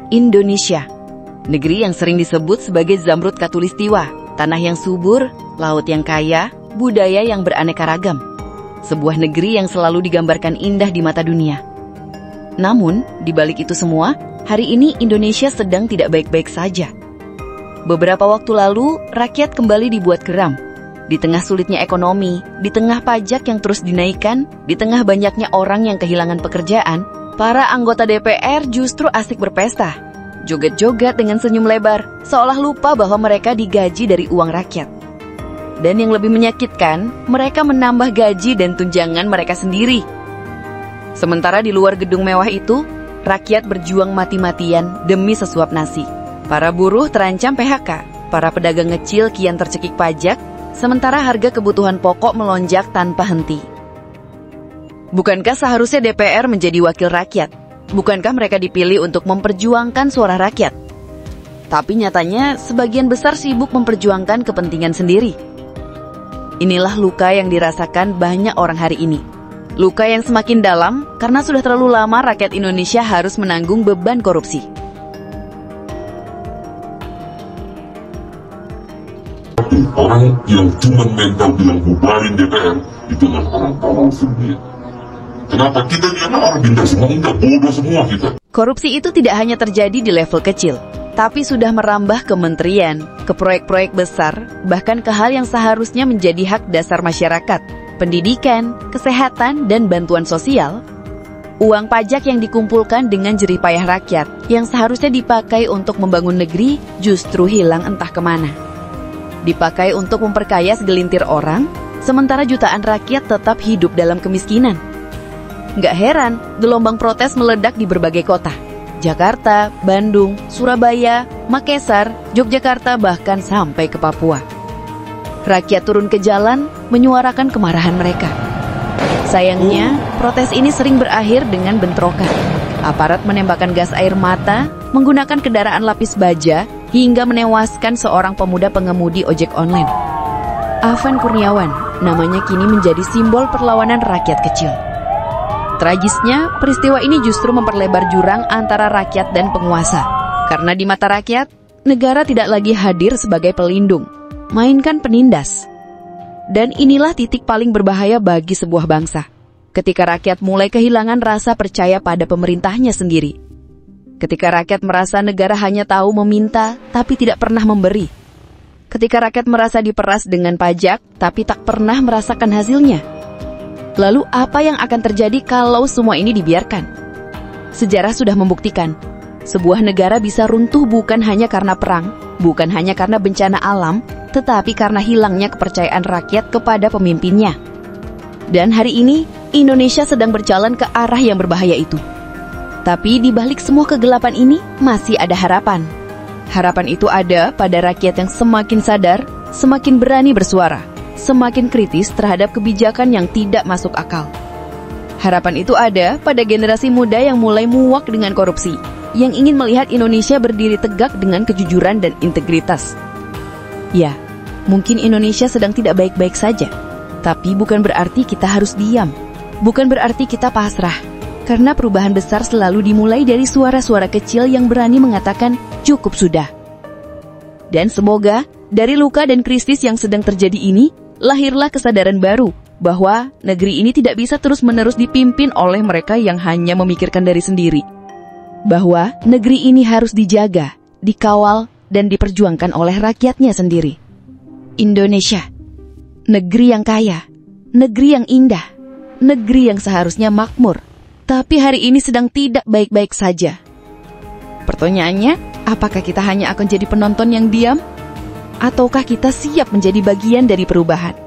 Indonesia, negeri yang sering disebut sebagai Zamrud Khatulistiwa, tanah yang subur, laut yang kaya, budaya yang beraneka ragam. Sebuah negeri yang selalu digambarkan indah di mata dunia. Namun, di balik itu semua, hari ini Indonesia sedang tidak baik-baik saja. Beberapa waktu lalu, rakyat kembali dibuat geram. Di tengah sulitnya ekonomi, di tengah pajak yang terus dinaikkan, di tengah banyaknya orang yang kehilangan pekerjaan, para anggota DPR justru asik berpesta. Joget-joget dengan senyum lebar, seolah lupa bahwa mereka digaji dari uang rakyat. Dan yang lebih menyakitkan, mereka menambah gaji dan tunjangan mereka sendiri. Sementara di luar gedung mewah itu, rakyat berjuang mati-matian demi sesuap nasi. Para buruh terancam PHK, para pedagang kecil kian tercekik pajak, sementara harga kebutuhan pokok melonjak tanpa henti. Bukankah seharusnya DPR menjadi wakil rakyat? Bukankah mereka dipilih untuk memperjuangkan suara rakyat? Tapi nyatanya, sebagian besar sibuk memperjuangkan kepentingan sendiri. Inilah luka yang dirasakan banyak orang hari ini. Luka yang semakin dalam karena sudah terlalu lama rakyat Indonesia harus menanggung beban korupsi. Orang yang cuma mental bilang bubarin DPR, itu kan orang tolong sendiri. Kenapa kita ini orang pintar semua, enggak bodoh semua kita. Korupsi itu tidak hanya terjadi di level kecil, tapi sudah merambah ke kementerian, ke proyek-proyek besar, bahkan ke hal yang seharusnya menjadi hak dasar masyarakat, pendidikan, kesehatan, dan bantuan sosial. Uang pajak yang dikumpulkan dengan jerih payah rakyat, yang seharusnya dipakai untuk membangun negeri, justru hilang entah kemana. Dipakai untuk memperkaya segelintir orang, sementara jutaan rakyat tetap hidup dalam kemiskinan. Nggak heran, gelombang protes meledak di berbagai kota. Jakarta, Bandung, Surabaya, Makassar, Yogyakarta, bahkan sampai ke Papua. Rakyat turun ke jalan, menyuarakan kemarahan mereka. Sayangnya, protes ini sering berakhir dengan bentrokan. Aparat menembakkan gas air mata, menggunakan kendaraan lapis baja, hingga menewaskan seorang pemuda pengemudi ojek online. Afan Kurniawan, namanya kini menjadi simbol perlawanan rakyat kecil. Tragisnya, peristiwa ini justru memperlebar jurang antara rakyat dan penguasa. Karena di mata rakyat, negara tidak lagi hadir sebagai pelindung, mainkan penindas. Dan inilah titik paling berbahaya bagi sebuah bangsa. Ketika rakyat mulai kehilangan rasa percaya pada pemerintahnya sendiri. Ketika rakyat merasa negara hanya tahu meminta, tapi tidak pernah memberi. Ketika rakyat merasa diperas dengan pajak, tapi tak pernah merasakan hasilnya. Lalu apa yang akan terjadi kalau semua ini dibiarkan? Sejarah sudah membuktikan, sebuah negara bisa runtuh bukan hanya karena perang, bukan hanya karena bencana alam, tetapi karena hilangnya kepercayaan rakyat kepada pemimpinnya. Dan hari ini, Indonesia sedang berjalan ke arah yang berbahaya itu. Tapi di balik semua kegelapan ini, masih ada harapan. Harapan itu ada pada rakyat yang semakin sadar, semakin berani bersuara, semakin kritis terhadap kebijakan yang tidak masuk akal. Harapan itu ada pada generasi muda yang mulai muak dengan korupsi, yang ingin melihat Indonesia berdiri tegak dengan kejujuran dan integritas. Ya, mungkin Indonesia sedang tidak baik-baik saja, tapi bukan berarti kita harus diam, bukan berarti kita pasrah, karena perubahan besar selalu dimulai dari suara-suara kecil yang berani mengatakan cukup sudah. Dan semoga dari luka dan krisis yang sedang terjadi ini, lahirlah kesadaran baru bahwa negeri ini tidak bisa terus-menerus dipimpin oleh mereka yang hanya memikirkan diri sendiri. Bahwa negeri ini harus dijaga, dikawal, dan diperjuangkan oleh rakyatnya sendiri. Indonesia, negeri yang kaya, negeri yang indah, negeri yang seharusnya makmur, tapi hari ini sedang tidak baik-baik saja. Pertanyaannya, apakah kita hanya akan jadi penonton yang diam? Ataukah kita siap menjadi bagian dari perubahan?